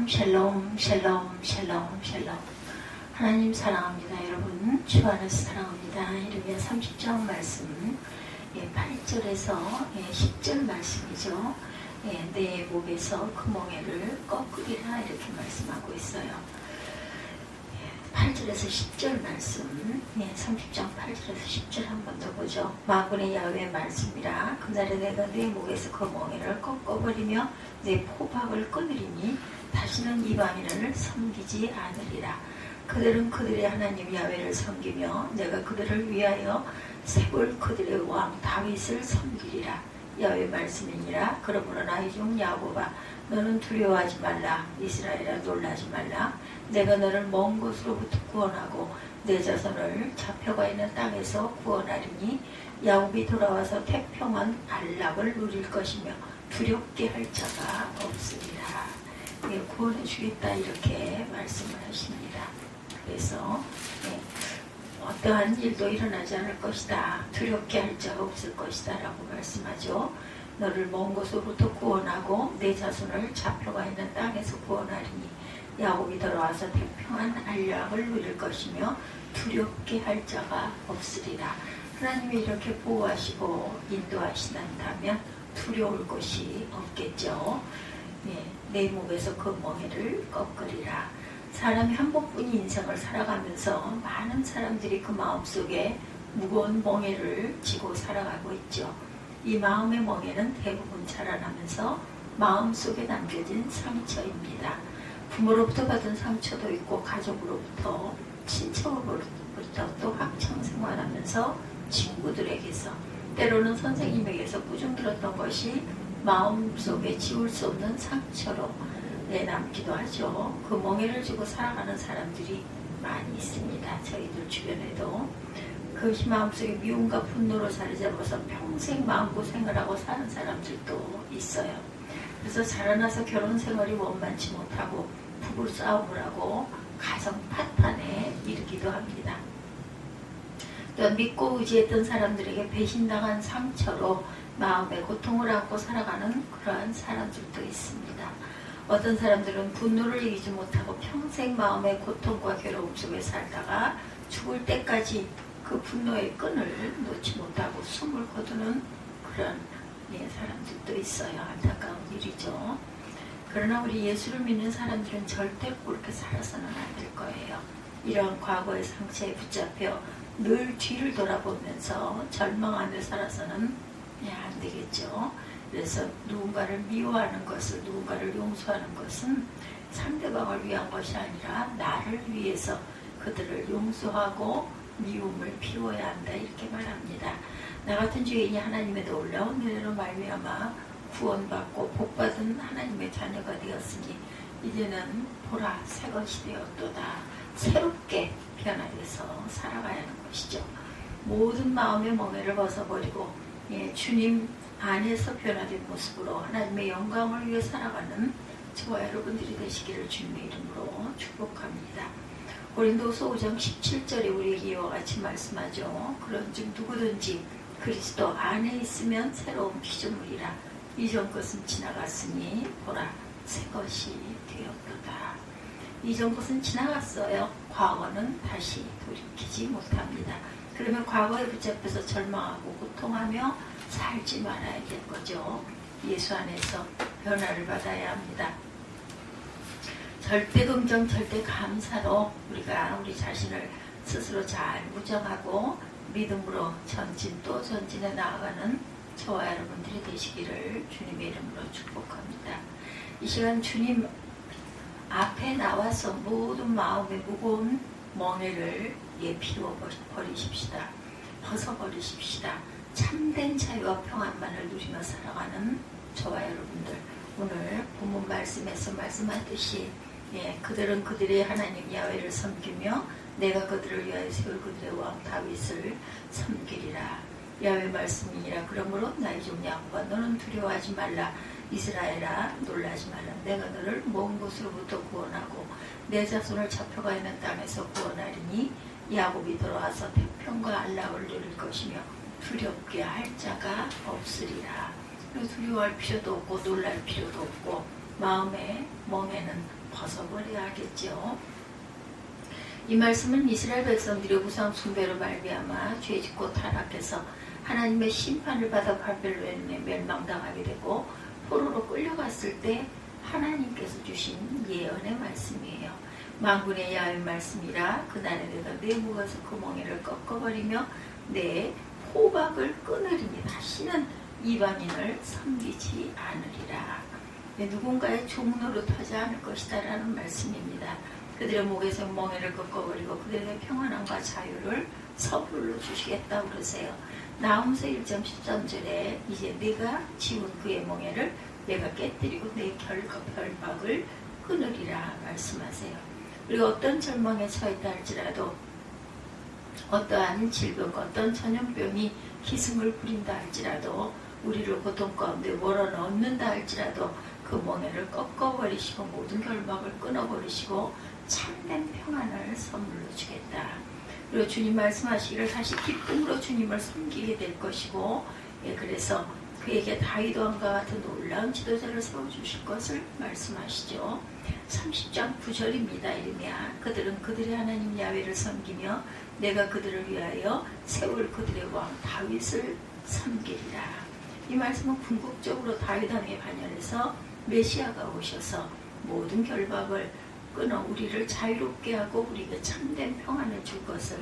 샬롬 샬롬 샬롬 샬롬 샬롬. 하나님 사랑합니다. 여러분 주 안에서 사랑합니다. 이르기야 30장 말씀 8절에서 10절 말씀이죠. 내 목에서 그 멍에를 꺾으리라 이렇게 말씀하고 있어요. 8절에서 10절 말씀 30장 8절에서 10절 한 번 더 보죠. 만군의 야훼의 말씀이라. 그날에 내가 내 목에서 그 멍에를 꺾어버리며 내 포박을 끊으리니 다시는 이 바벨론을 섬기지 않으리라. 그들은 그들의 하나님 야훼를 섬기며 내가 그들을 위하여 세볼 그들의 왕 다윗을 섬기리라. 야훼의 말씀이니라. 그러므로 나의 종 야곱아 너는 두려워하지 말라. 이스라엘아 놀라지 말라. 내가 너를 먼 곳으로부터 구원하고 내 자손을 잡혀가 있는 땅에서 구원하리니 야곱이 돌아와서 태평한 안락을 누릴 것이며 두렵게 할 자가 없으리라. 구원해 주겠다 이렇게 말씀을 하십니다. 그래서 어떠한 일도 일어나지 않을 것이다. 두렵게 할 자가 없을 것이다 라고 말씀하죠. 너를 먼 곳으로부터 구원하고 내 자손을 잡혀가 있는 땅에서 구원하리니 야곱이 돌아와서 태평한 안락을 누릴 것이며 두렵게 할 자가 없으리라. 하나님이 이렇게 보호하시고 인도하신다면 두려울 것이 없겠죠. 내 목에서 그 멍에를 꺾으리라. 사람이 한 번뿐인 인생을 살아가면서 많은 사람들이 그 마음속에 무거운 멍에를 지고 살아가고 있죠. 이 마음의 멍에는 대부분 자라나면서 마음속에 남겨진 상처입니다. 부모로부터 받은 상처도 있고 가족으로부터 친척으로부터 또 학창생활하면서 친구들에게서 때로는 선생님에게서 꾸중 들었던 것이 마음속에 지울 수 없는 상처로 남기도 하죠. 그 멍에를 지고 살아가는 사람들이 많이 있습니다. 저희들 주변에도 그것이 마음속에 미움과 분노로 자리 잡아서 평생 마음고생을 하고 사는 사람들도 있어요. 그래서 자라나서 결혼 생활이 원만치 못하고 부부싸움을 하고 가정 파탄에 이르기도 합니다. 또한 믿고 의지했던 사람들에게 배신당한 상처로 마음의 고통을 안고 살아가는 그러한 사람들도 있습니다. 어떤 사람들은 분노를 이기지 못하고 평생 마음의 고통과 괴로움 속에 살다가 죽을 때까지 그 분노의 끈을 놓지 못하고 숨을 거두는 그런 사람들도 있어요. 안타까운 일이죠. 그러나 우리 예수를 믿는 사람들은 절대 그렇게 살아서는 안 될 거예요. 이러한 과거의 상처에 붙잡혀 늘 뒤를 돌아보면서 절망하며 살아서는 안 되겠죠. 그래서 누군가를 미워하는 것을, 누군가를 용서하는 것은 상대방을 위한 것이 아니라 나를 위해서 그들을 용서하고 미움을 피워야 한다 이렇게 말합니다. 나 같은 죄인이 하나님의 놀라운 은혜로 말미암아 구원받고 복받은 하나님의 자녀가 되었으니 이제는 보라 새 것이 되었도다. 새롭게 변화돼서 살아가야 하는 것이죠. 모든 마음의 멍에를 벗어버리고 주님 안에서 변화된 모습으로 하나님의 영광을 위해 살아가는 저와 여러분들이 되시기를 주님의 이름으로 축복합니다. 고린도서 5장 17절에 우리에게 이와 같이 말씀하죠. 그런즉 누구든지 그리스도 안에 있으면 새로운 피조물이라. 이전 것은 지나갔으니 보라 새 것이 되었도다. 이전 것은 지나갔어요. 과거는 다시 돌이키지 못합니다. 그러면 과거에 붙잡혀서 절망하고 고통하며 살지 말아야 될 거죠. 예수 안에서 변화를 받아야 합니다. 절대 긍정, 절대 감사로 우리가 우리 자신을 스스로 잘 무정하고 믿음으로 전진 또 전진해 나아가는 저와 여러분들이 되시기를 주님의 이름으로 축복합니다. 이 시간 주님 앞에 나와서 모든 마음의 무거운 멍에를 피워 버리십시다. 벗어버리십시다. 참된 자유와 평안만을 누리며 살아가는 저와 여러분들, 오늘 본문 말씀에서 말씀하듯이 그들은 그들의 하나님 야훼를 섬기며 내가 그들을 위하여 세울 그들의 왕 다윗을 섬기리라. 야훼 말씀이니라. 그러므로 나의 종 야곱아 너는 두려워하지 말라. 이스라엘아 놀라지 말라. 내가 너를 먼 곳으로부터 구원하고 내 자손을 잡혀가 있는 땅에서 구원하리니 야곱이 돌아와서 태평과 안락을 누릴 것이며 두렵게 할 자가 없으리라. 두려워할 필요도 없고 놀랄 필요도 없고 마음의 멍에는 벗어버려야 하겠죠. 이 말씀은 이스라엘 백성들의 우상 숭배로 말미암아 죄짓고 타락해서 하나님의 심판을 받아 바벨론에 멸망당하게 되고 포로로 끌려갔을 때 하나님께서 주신 예언의 말씀이에요. 만군의 야훼 말씀이라 그날에 내가 내 목에서 그 멍에를 꺾어버리며 내 호박을 끊으리니 다시는 이방인을 섬기지 않으리라. 누군가의 종노릇하지 않을 것이다 라는 말씀입니다. 그들의 목에서 멍에를 꺾어버리고 그들에게 평안함과 자유를 선물로 주시겠다고 그러세요. 나홈서 1장 13절에 이제 네가 지운 그의 멍에를 내가 깨뜨리고 내 결박을 끊으리라 말씀하세요. 우리가 어떤 절망에 처했다 할지라도 어떠한 질병과 어떤 전염병이 기승을 부린다 할지라도 우리를 고통 가운데 몰아넣는다 할지라도 그 멍에를 꺾어버리시고 모든 결박을 끊어버리시고 참된 평안을 선물로 주겠다. 그리고 주님 말씀하시기를 다시 기쁨으로 주님을 섬기게 될 것이고 그래서 그에게 다윗 왕과 같은 놀라운 지도자를 세워주실 것을 말씀하시죠. 30장 9절입니다. 이르냐 그들은 그들의 하나님 야훼를 섬기며 내가 그들을 위하여 세울 그들의 왕 다윗을 섬기리라. 이 말씀은 궁극적으로 다윗 왕에 반열해서 메시아가 오셔서 모든 결박을 끊어 우리를 자유롭게 하고 우리에게 참된 평안을 줄 것을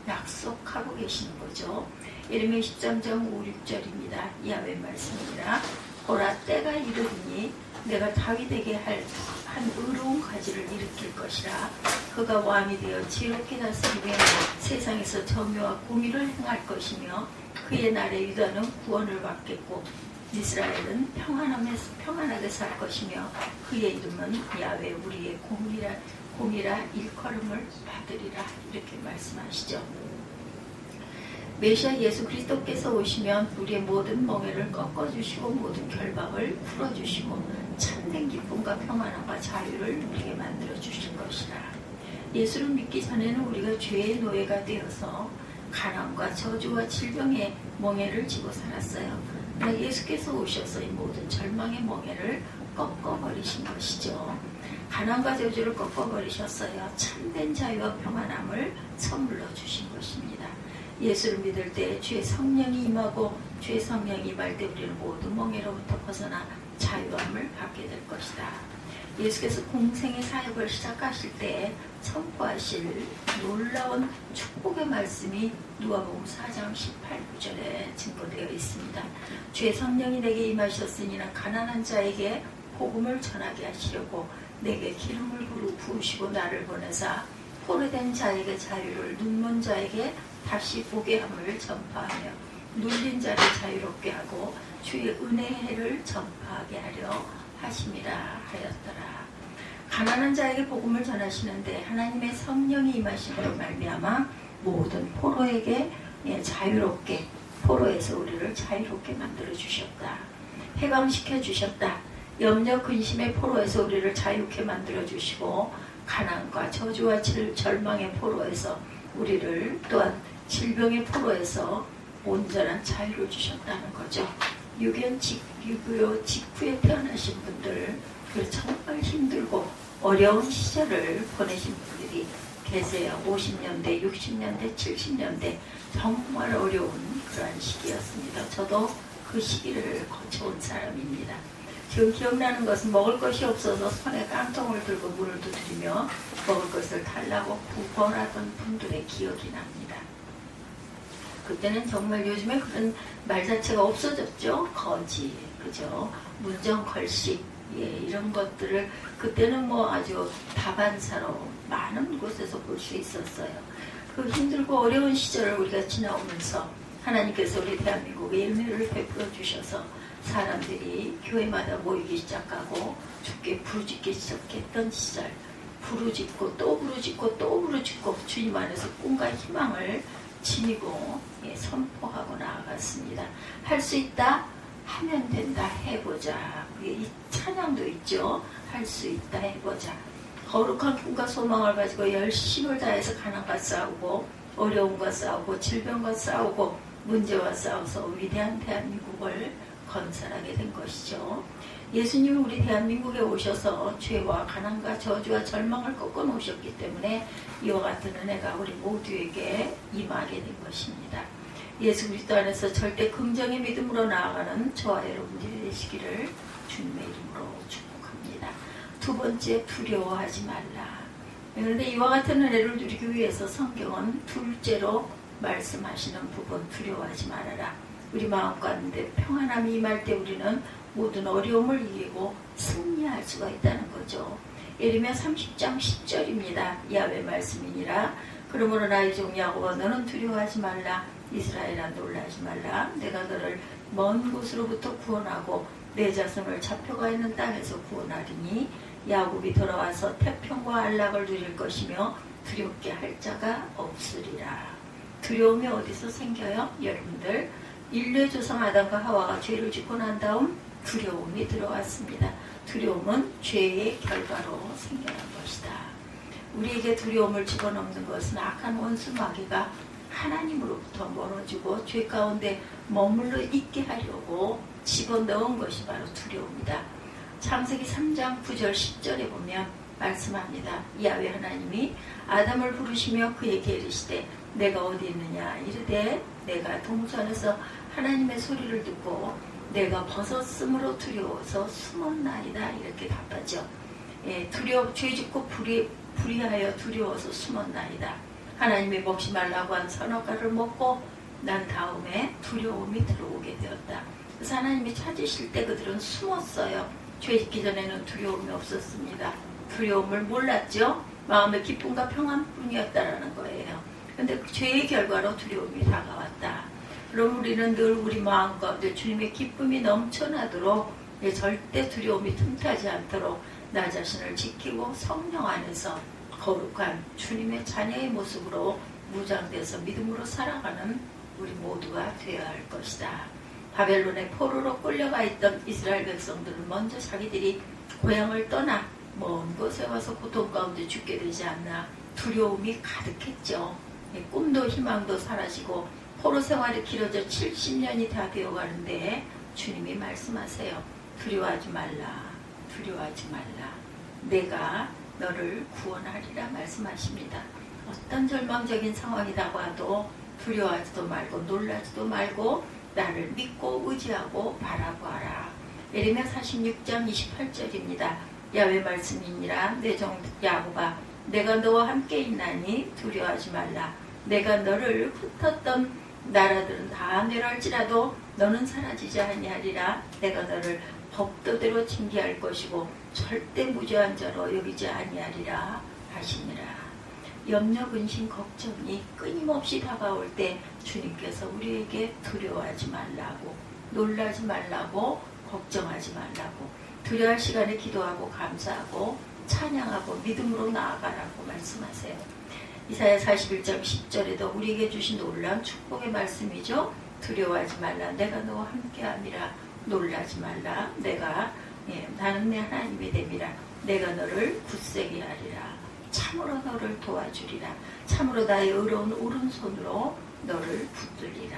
약속하고 계시는 거죠. 예레미야 13장 5, 6절입니다. 야훼 말씀이라 보라 때가 이르리니 내가 다윗에게 한 의로운 가지를 일으킬 것이라 그가 왕이 되어 지혜롭게 다스리며 세상에서 정의와 공의를 행할 것이며 그의 날에 유다는 구원을 받겠고 이스라엘은 평안하게 살 것이며 그의 이름은 야훼 우리의 공이라 일컬음을 받으리라 이렇게 말씀하시죠. 메시아 예수 그리스도께서 오시면 우리의 모든 멍에를 꺾어주시고 모든 결박을 풀어주시고 참된 기쁨과 평안함과 자유를 누리게 만들어 주실 것이라. 예수를 믿기 전에는 우리가 죄의 노예가 되어서 가난과 저주와 질병의 멍에를 지고 살았어요. 그러나 예수께서 오셔서 이 모든 절망의 멍에를 꺾어버리신 것이죠. 가난과 저주를 꺾어버리셨어요. 참된 자유와 평안함을 선물로 주신 것입니다. 예수를 믿을 때 주의 성령이 임하고 주의 성령이 임할 때 우리는 모든 멍에로부터 벗어나 자유함을 받게 될 것이다. 예수께서 공생의 사역을 시작하실 때 선포하실 놀라운 축복의 말씀이 누가복음 4장 18, 9절에 증거되어 있습니다. 주의 성령이 내게 임하셨으니나 가난한 자에게 복음을 전하게 하시려고 내게 기름을 부으시고 나를 보내사 포로된 자에게 자유를 눈먼 자에게 다시 보게 함을 전파하며 눌린 자를 자유롭게 하고 주의 은혜의 해를 전파하게 하려 하심이라 하였더라. 가난한 자에게 복음을 전하시는데 하나님의 성령이 임하심으로 말미암아 모든 포로에게 자유롭게 포로에서 우리를 자유롭게 만들어 주셨다. 해방시켜 주셨다. 염려 근심의 포로에서 우리를 자유롭게 만들어 주시고 가난과 저주와 절망의 포로에서 우리를 또한 질병의 포로에서 온전한 자유를 주셨다는 거죠. 유교 직후에 태어나신 분들, 정말 힘들고 어려운 시절을 보내신 분들이 계세요. 50년대, 60년대, 70년대 정말 어려운 그러한 시기였습니다. 저도 그 시기를 거쳐온 사람입니다. 지금 기억나는 것은 먹을 것이 없어서 손에 깡통을 들고 물을 두드리며 먹을 것을 달라고 구걸하던 분들의 기억이 납니다. 그때는 정말 요즘에 그런 말 자체가 없어졌죠. 거지, 그죠? 문정, 걸식, 이런 것들을 그때는 아주 다반사로 많은 곳에서 볼 수 있었어요. 그 힘들고 어려운 시절을 우리가 지나오면서 하나님께서 우리 대한민국에 은혜를 베풀어 주셔서 사람들이 교회마다 모이기 시작하고 주께 부르짖기 시작했던 시절, 부르짖고 또 부르짖고 또 부르짖고 주님 안에서 꿈과 희망을 지니고 선포하고 나아갔습니다. 할 수 있다 하면 된다 해보자. 이 찬양도 있죠. 할 수 있다 해보자. 거룩한 꿈과 소망을 가지고 열심을 다해서 가난과 싸우고 어려움과 싸우고 질병과 싸우고 문제와 싸워서 위대한 대한민국을 건설하게 된 것이죠. 예수님이 우리 대한민국에 오셔서 죄와 가난과 저주와 절망을 꺾어 놓으셨기 때문에 이와 같은 은혜가 우리 모두에게 임하게 된 것입니다. 예수 그리스도 안에서 절대 긍정의 믿음으로 나아가는 저와 여러분들이 되시기를 주님의 이름으로 축복합니다. 두 번째, 두려워하지 말라. 그런데 이와 같은 은혜를 누리기 위해서 성경은 둘째로 말씀하시는 부분, 두려워하지 말아라. 우리 마음 가운데 평안함이 임할 때 우리는 모든 어려움을 이기고 승리할 수가 있다는 거죠. 예레미야 30장 10절입니다. 야훼 말씀이니라. 그러므로 나의 종 야곱아 너는 두려워하지 말라. 이스라엘아 놀라지 말라. 내가 너를 먼 곳으로부터 구원하고 내 자손을 잡혀가 있는 땅에서 구원하리니 야곱이 돌아와서 태평과 안락을 누릴 것이며 두렵게 할 자가 없으리라. 두려움이 어디서 생겨요? 여러분들, 인류의 조상 아담과 하와가 죄를 짓고 난 다음 두려움이 들어왔습니다. 두려움은 죄의 결과로 생겨난 것이다. 우리에게 두려움을 집어넣는 것은 악한 원수 마귀가 하나님으로부터 멀어지고 죄 가운데 머물러 있게 하려고 집어넣은 것이 바로 두려움이다. 창세기 3장 9절 10절에 보면 말씀합니다. 야훼 하나님이 아담을 부르시며 그에게 이르시되 내가 어디 있느냐 이르되 내가 동산에서 하나님의 소리를 듣고 내가 벗었으므로 두려워서 숨었나이다. 이렇게 답하죠. 죄 짓고 불의하여 두려워서 숨었나이다. 하나님이 먹지 말라고 한 선악과를 먹고 난 다음에 두려움이 들어오게 되었다. 그래서 하나님이 찾으실 때 그들은 숨었어요. 죄 짓기 전에는 두려움이 없었습니다. 두려움을 몰랐죠. 마음의 기쁨과 평안뿐이었다라는 거예요. 그런데 죄의 결과로 두려움이 다가왔다. 그럼 우리는 늘 우리 마음 가운데 주님의 기쁨이 넘쳐나도록 절대 두려움이 틈타지 않도록 나 자신을 지키고 성령 안에서 거룩한 주님의 자녀의 모습으로 무장돼서 믿음으로 살아가는 우리 모두가 되어야 할 것이다. 바벨론의 포로로 끌려가 있던 이스라엘 백성들은 먼저 자기들이 고향을 떠나 먼 곳에 와서 고통 가운데 죽게 되지 않나 두려움이 가득했죠. 꿈도 희망도 사라지고 포로 생활이 길어져 70년이 다 되어가는데 주님이 말씀하세요. 두려워하지 말라. 두려워하지 말라. 내가 너를 구원하리라 말씀하십니다. 어떤 절망적인 상황이 다가와도 두려워하지도 말고 놀라지도 말고 나를 믿고 의지하고 바라보아라. 예레미야 46장 28절입니다. 야훼 말씀이니라. 내 종 야곱아 내가 너와 함께 있나니 두려워하지 말라. 내가 너를 흩었던 나라들은 다 멸할지라도 너는 사라지지 아니하리라. 내가 너를 법도대로 징계할 것이고 절대 무죄한 자로 여기지 아니하리라 하시니라. 염려, 근심, 걱정이 끊임없이 다가올 때 주님께서 우리에게 두려워하지 말라고, 놀라지 말라고, 걱정하지 말라고, 두려워할 시간에 기도하고 감사하고 찬양하고 믿음으로 나아가라고 말씀하세요. 이사야 41장 10절에도 우리에게 주신 놀라운 축복의 말씀이죠. 두려워하지 말라. 내가 너와 함께함이라. 놀라지 말라. 나는 내 하나님이 됨이라. 내가 너를 굳세게 하리라. 참으로 너를 도와주리라. 참으로 나의 의로운 오른손으로 너를 붙들리라.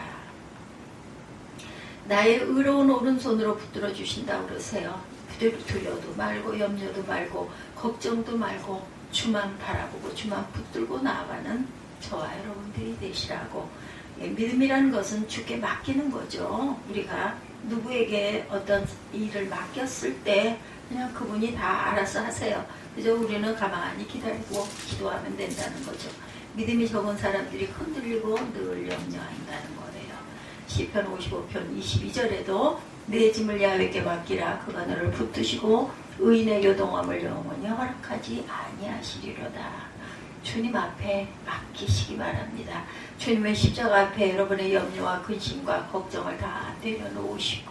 나의 의로운 오른손으로 붙들어 주신다고 그러세요. 두려워도 말고 염려도 말고 걱정도 말고 주만 바라보고 주만 붙들고 나아가는 저와 여러분들이 되시라고. 믿음이라는 것은 주께 맡기는 거죠. 우리가 누구에게 어떤 일을 맡겼을 때 그냥 그분이 다 알아서 하세요. 그저 우리는 가만히 기다리고 기도하면 된다는 거죠. 믿음이 적은 사람들이 흔들리고 늘 염려한다는 거예요. 시편 55편 22절에도 내 짐을 야훼께 맡기라. 그가 너를 붙드시고 의인의 요동함을 영원히 허락하지 아니하시리로다. 주님 앞에 맡기시기 바랍니다. 주님의 십자가 앞에 여러분의 염려와 근심과 걱정을 다 내려놓으시기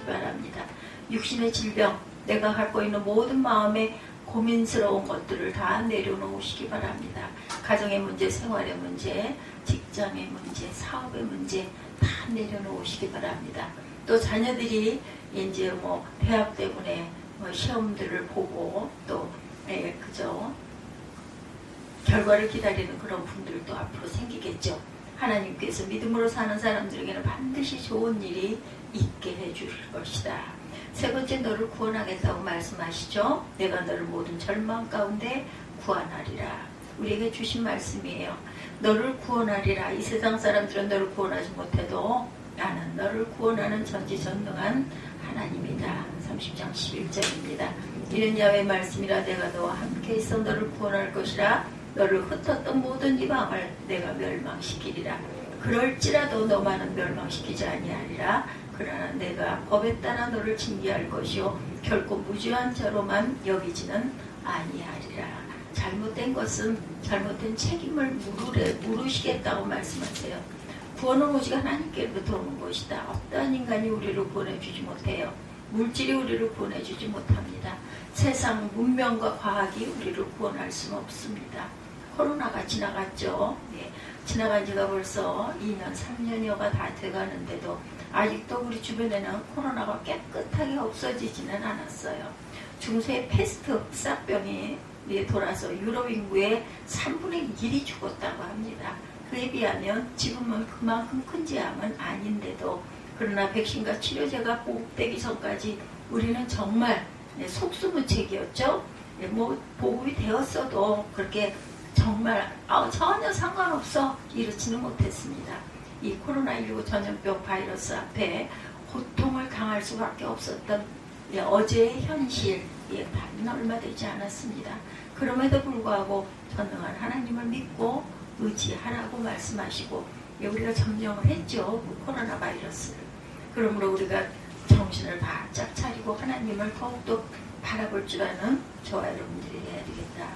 바랍니다. 육신의 질병, 내가 갖고 있는 모든 마음의 고민스러운 것들을 다 내려놓으시기 바랍니다. 가정의 문제, 생활의 문제, 직장의 문제, 사업의 문제 다 내려놓으시기 바랍니다. 또 자녀들이 이제 대학 때문에 시험들을 보고 또 그저 결과를 기다리는 그런 분들도 앞으로 생기겠죠. 하나님께서 믿음으로 사는 사람들에게는 반드시 좋은 일이 있게 해주실 것이다. 세 번째, 너를 구원하겠다고 말씀하시죠. 내가 너를 모든 절망 가운데 구원하리라. 우리에게 주신 말씀이에요. 너를 구원하리라. 이 세상 사람들은 너를 구원하지 못해도 나는 너를 구원하는 전지전능한 하나님이다. 30장 11절입니다. 이런 야훼의 말씀이라. 내가 너와 함께 있어 너를 구원할 것이라. 너를 흩었던 모든 이방을 내가 멸망시키리라. 그럴지라도 너만은 멸망시키지 아니하리라. 그러나 내가 법에 따라 너를 징계할 것이요 결코 무죄한 자로만 여기지는 아니하리라. 잘못된 것은 잘못된 책임을 물으시겠다고 말씀하세요. 구원은 오직 하나님께로부터 오는 것이다. 어떠한 인간이 우리를 구원해주지 못해요. 물질이 우리를 구원해주지 못합니다. 세상 문명과 과학이 우리를 구원할 수는 없습니다. 코로나가 지나갔죠. 네, 지나간 지가 벌써 2년, 3년여가 다 돼가는데도 아직도 우리 주변에는 코로나가 깨끗하게 없어지지는 않았어요. 중세의 패스트 흑사병이 돌아서 유럽 인구의 3분의 1이 죽었다고 합니다. 그에 비하면 지금은 그만큼 큰 재앙은 아닌데도, 그러나 백신과 치료제가 보급되기 전까지 우리는 정말 속수무책이었죠. 보급이 되었어도 그렇게 정말 전혀 상관없어 이렇지는 못했습니다. 이 코로나19 전염병 바이러스 앞에 고통을 당할 수밖에 없었던 어제의 현실, 반은 얼마 되지 않았습니다. 그럼에도 불구하고 전능한 하나님을 믿고 의지하라고 말씀하시고 우리가 점령을 했죠. 그 코로나 바이러스를. 그러므로 우리가 정신을 바짝 차리고 하나님을 더욱더 바라볼 줄 아는 저와 여러분들이 해야 되겠다.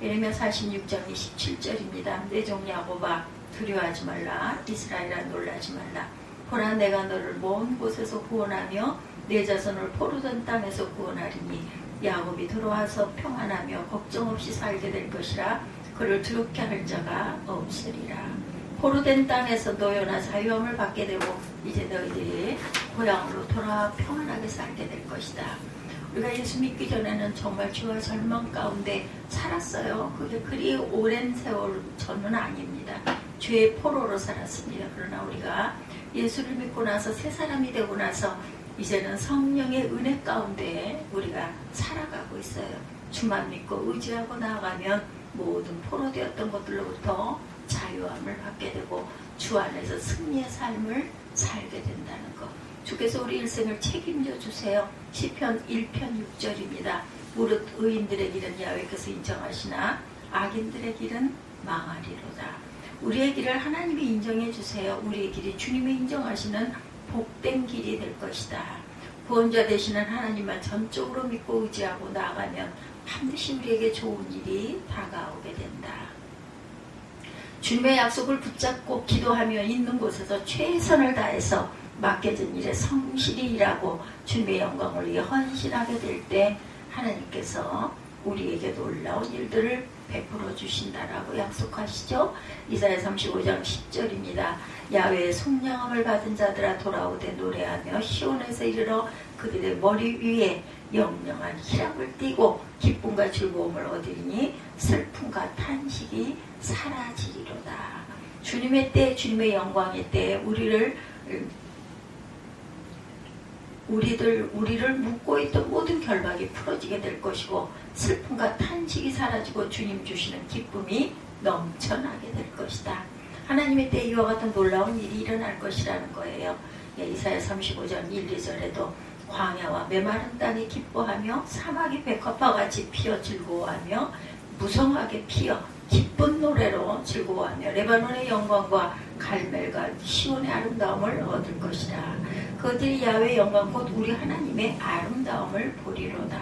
예레미야 46장 27절입니다. 내 종 야곱아 두려워하지 말라. 이스라엘아 놀라지 말라. 보라 내가 너를 먼 곳에서 구원하며 내 자손을 포로된 땅에서 구원하리니 야곱이 들어와서 평안하며 걱정 없이 살게 될 것이라. 그를 두렵게 할 자가 없으리라. 포로된 땅에서 노여나 자유함을 받게 되고 이제 너희들이 고향으로 돌아와 평안하게 살게 될 것이다. 우리가 예수 믿기 전에는 정말 죄와 절망 가운데 살았어요. 그게 그리 오랜 세월 전은 아닙니다. 죄의 포로로 살았습니다. 그러나 우리가 예수를 믿고 나서 새 사람이 되고 나서 이제는 성령의 은혜 가운데 우리가 살아가고 있어요. 주만 믿고 의지하고 나아가면 모든 포로되었던 것들로부터 자유함을 받게 되고 주 안에서 승리의 삶을 살게 된다는 것. 주께서 우리 일생을 책임져 주세요. 시편 1편 6절입니다. 무릇 의인들의 길은 야훼께서 인정하시나 악인들의 길은 망하리로다. 우리의 길을 하나님이 인정해 주세요. 우리의 길이 주님이 인정하시는 복된 길이 될 것이다. 구원자 되시는 하나님만 전적으로 믿고 의지하고 나아가면 반드시 우리에게 좋은 일이 다가오게 된다. 주님의 약속을 붙잡고 기도하며 있는 곳에서 최선을 다해서 맡겨진 일에 성실히 일하고 주님의 영광을 위해 헌신하게 될 때 하나님께서 우리에게 놀라운 일들을 베풀어 주신다라고 약속하시죠. 이사야 35장 10절입니다. 야훼의 속량함을 받은 자들아 돌아오되 노래하며 시온에서 이르러 그들의 머리 위에 영영한 희락을 띠고 기쁨과 즐거움을 얻으리니 슬픔과 탄식이 사라지리로다. 주님의 때, 주님의 영광의 때 우리를 묶고 있던 모든 결박이 풀어지게 될 것이고 슬픔과 탄식이 사라지고 주님 주시는 기쁨이 넘쳐나게 될 것이다. 하나님의 때 이와 같은 놀라운 일이 일어날 것이라는 거예요. 이사야 35장 1, 2절에도 광야와 메마른 땅이 기뻐하며 사막이 백합화같이 피어 즐거워하며 무성하게 피어 기쁜 노래로 즐거워하며 레바논의 영광과 갈멜과 시온의 아름다움을 얻을 것이다. 그들이 야훼의 영광 곧 우리 하나님의 아름다움을 보리로다.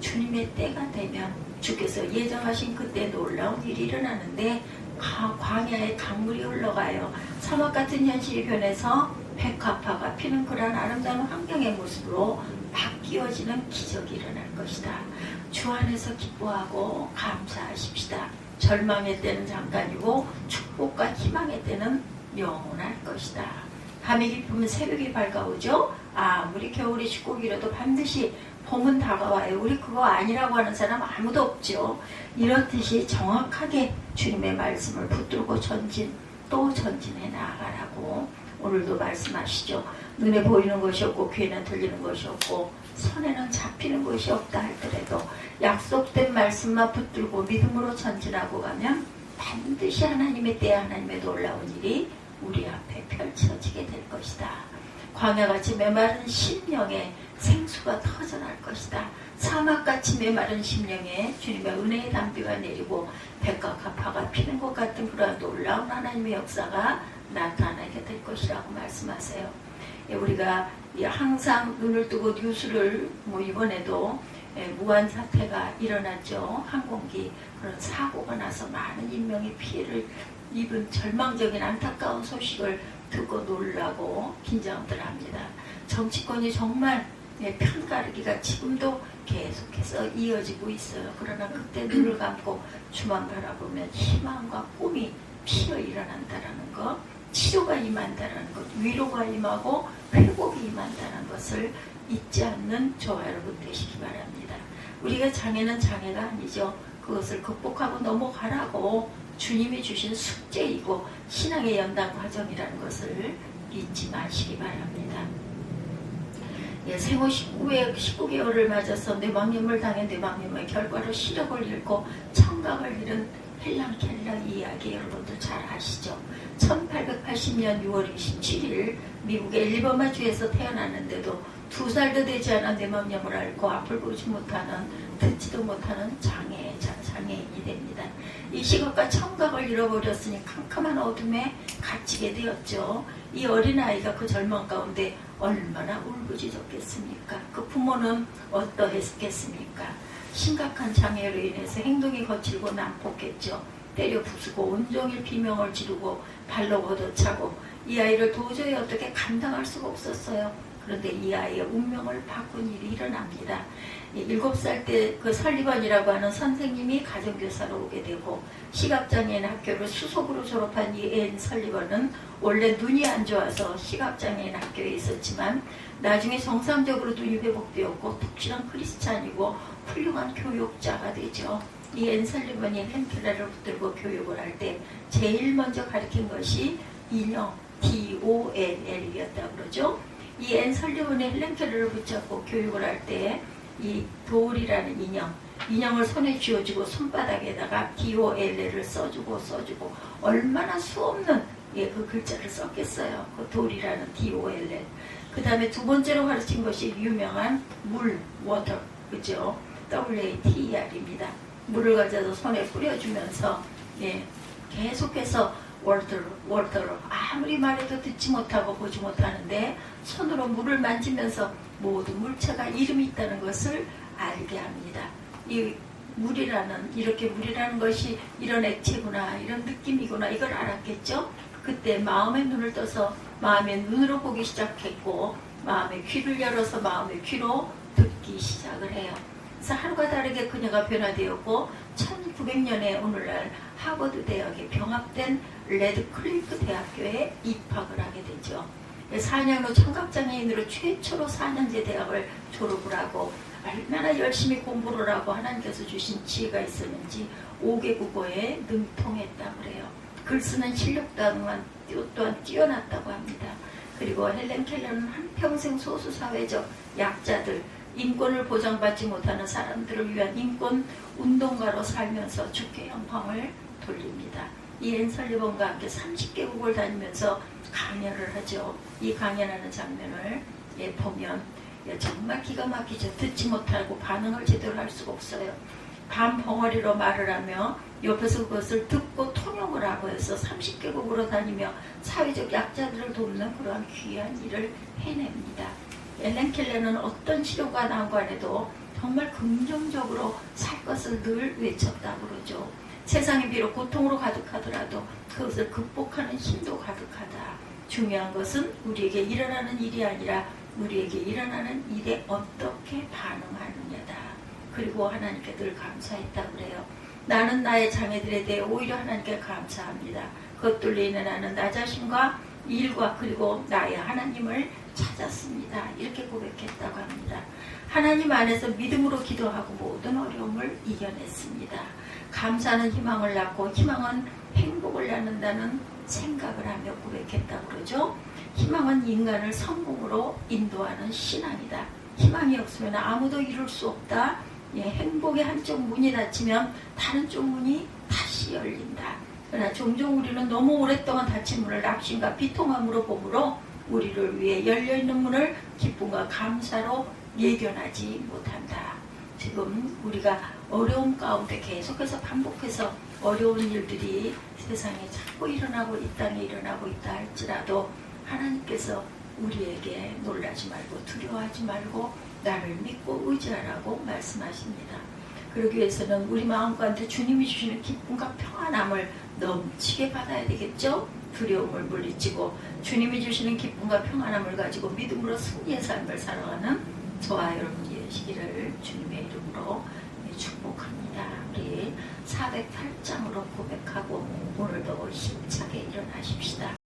주님의 때가 되면 주께서 예정하신 그때 놀라운 일이 일어나는데 광야에 강물이 흘러가요. 사막 같은 현실이 변해서 백합화가 피는 그러한 아름다운 환경의 모습으로 바뀌어지는 기적이 일어날 것이다. 주 안에서 기뻐하고 감사하십시다. 절망의 때는 잠깐이고 축복과 희망의 때는 영원할 것이다. 밤이 깊으면 새벽이 밝아오죠. 아무리 겨울이 춥고기라도 반드시 봄은 다가와요. 우리 그거 아니라고 하는 사람 아무도 없죠. 이렇듯이 정확하게 주님의 말씀을 붙들고 전진해 나아가라고 오늘도 말씀하시죠. 눈에 보이는 것이 없고 귀에는 들리는 것이 없고 손에는 잡히는 것이 없다 할더라도 약속된 말씀만 붙들고 믿음으로 전진하고 가면 반드시 하나님의 때에 하나님의 놀라운 일이 우리 앞에 펼쳐지게 될 것이다. 광야같이 메마른 심령에 생수가 터져날 것이다. 사막같이 메마른 심령에 주님의 은혜의 담비가 내리고 백과 가파가 피는 것 같은 그러한 놀라운 하나님의 역사가 나타나게 될 것이라고 말씀하세요. 우리가 항상 눈을 뜨고 뉴스를 이번에도 무한 사태가 일어났죠. 항공기 그런 사고가 나서 많은 인명의 피해를 입은 절망적인 안타까운 소식을 듣고 놀라고 긴장들 합니다. 정치권이 정말 편가르기가 지금도 계속해서 이어지고 있어요. 그러나 그때 눈을 감고 주만 바라보면 희망과 꿈이 피어 일어난다는 것, 치료가 임한다는 것, 위로가 임하고 회복이 임한다는 것을 잊지 않는 저와 여러분 되시기 바랍니다. 우리가 장애는 장애가 아니죠. 그것을 극복하고 넘어가라고 주님이 주신 숙제이고 신앙의 연단 과정이라는 것을 잊지 마시기 바랍니다. 생후 19개월을 맞아서 뇌막염을 당해 뇌막염의 결과로 시력을 잃고 청각을 잃은 헬란 켈러 이야기 여러분들 잘 아시죠? 1880년 6월 27일 미국의 일버마주에서 태어났는데도 2살도 되지 않아 뇌막염을 앓고 앞을 보지 못하는 듣지도 못하는 장애인이 됩니다. 이 시각과 청각을 잃어버렸으니 캄캄한 어둠에 갇히게 되었죠. 이 어린아이가 그 절망 가운데 얼마나 울부짖었겠습니까? 그 부모는 어떠했겠습니까? 심각한 장애로 인해서 행동이 거칠고 난폭했죠. 때려 부수고 온종일 비명을 지르고 발로 걷어차고 이 아이를 도저히 어떻게 감당할 수가 없었어요. 그런데 이 아이의 운명을 바꾼 일이 일어납니다. 7살 때 그 설리번이라고 하는 선생님이 가정교사로 오게 되고 시각장애인 학교를 수속으로 졸업한 이 앤 설리번은 원래 눈이 안 좋아서 시각장애인 학교에 있었지만 나중에 정상적으로 눈이 회복되었고 독실한 크리스찬이고 훌륭한 교육자가 되죠. 이 앤 설리번이 헬렌켈러를 붙들고 교육을 할 때 제일 먼저 가르친 것이 인형 DOLL이었다고 그러죠. 이 앤 설리번이 헬렌켈러를 붙잡고 교육을 할 때 이 돌이라는 인형을 손에 쥐어주고 손바닥에다가 DOLL을 써주고 얼마나 수없는 그 글자를 썼겠어요. 그 돌이라는 DOLL. 그 다음에 두 번째로 가르친 것이 유명한 물, water, 그죠? WATER입니다. 물을 가져서 손에 뿌려주면서 계속해서 water, 아무리 말해도 듣지 못하고 보지 못하는데 손으로 물을 만지면서 모든 물체가 이름이 있다는 것을 알게 합니다. 이 물이라는 것이 이런 액체구나, 이런 느낌이구나, 이걸 알았겠죠? 그때 마음의 눈을 떠서 마음의 눈으로 보기 시작했고 마음의 귀를 열어서 마음의 귀로 듣기 시작을 해요. 그래서 하루가 다르게 그녀가 변화되었고 1900년에 오늘날 하버드 대학에 병합된 레드클리프 대학교에 입학을 하게 되죠. 4년 후 청각장애인으로 최초로 4년제 대학을 졸업을 하고 얼마나 열심히 공부를 하고 하나님께서 주신 지혜가 있었는지 5개 국어에 능통했다고 그래요. 글 쓰는 실력 또한 뛰어났다고 합니다. 그리고 헬렌 켈러는 한평생 소수사회적 약자들, 인권을 보장받지 못하는 사람들을 위한 인권 운동가로 살면서 주께 영광을 돌립니다. 이 앤 설리번과 함께 30개국을 다니면서 강연을 하죠. 이 강연하는 장면을 보면 정말 기가 막히죠. 듣지 못하고 반응을 제대로 할 수가 없어요. 반 벙어리로 말을 하며 옆에서 그것을 듣고 통역을 하고 해서 30개국으로 다니며 사회적 약자들을 돕는 그러한 귀한 일을 해냅니다. 헬렌 켈러는 어떤 치료가 난관해도 정말 긍정적으로 살 것을 늘 외쳤다고 그러죠. 세상이 비록 고통으로 가득하더라도 그것을 극복하는 힘도 가득하다. 중요한 것은 우리에게 일어나는 일이 아니라 우리에게 일어나는 일에 어떻게 반응하느냐다. 그리고 하나님께 늘 감사했다고 그래요. 나는 나의 장애들에 대해 오히려 하나님께 감사합니다. 그것들로 인해 나는 나 자신과 일과 그리고 나의 하나님을 찾았습니다. 이렇게 고백했다고 합니다. 하나님 안에서 믿음으로 기도하고 모든 어려움을 이겨냈습니다. 감사는 희망을 낳고 희망은 행복을 낳는다는 생각을 하며 고백했다고 그러죠. 희망은 인간을 성공으로 인도하는 신앙이다. 희망이 없으면 아무도 이룰 수 없다. 예, 행복의 한쪽 문이 닫히면 다른 쪽 문이 다시 열린다. 그러나 종종 우리는 너무 오랫동안 닫힌 문을 낙심과 비통함으로 보므로 우리를 위해 열려있는 문을 기쁨과 감사로 예견하지 못한다. 지금 우리가 어려움 가운데 계속해서 반복해서 어려운 일들이 세상에 자꾸 일어나고 이 땅에 일어나고 있다 할지라도 하나님께서 우리에게 놀라지 말고 두려워하지 말고 나를 믿고 의지하라고 말씀하십니다. 그러기 위해서는 우리 마음 가운데 주님이 주시는 기쁨과 평안함을 넘치게 받아야 되겠죠? 두려움을 물리치고 주님이 주시는 기쁨과 평안함을 가지고 믿음으로 승리의 삶을 살아가는 저와 여러분이 되시기를 주님의 이름으로 축복합니다. 우리 408장으로 고백하고 오늘도 힘차게 일어나십시다.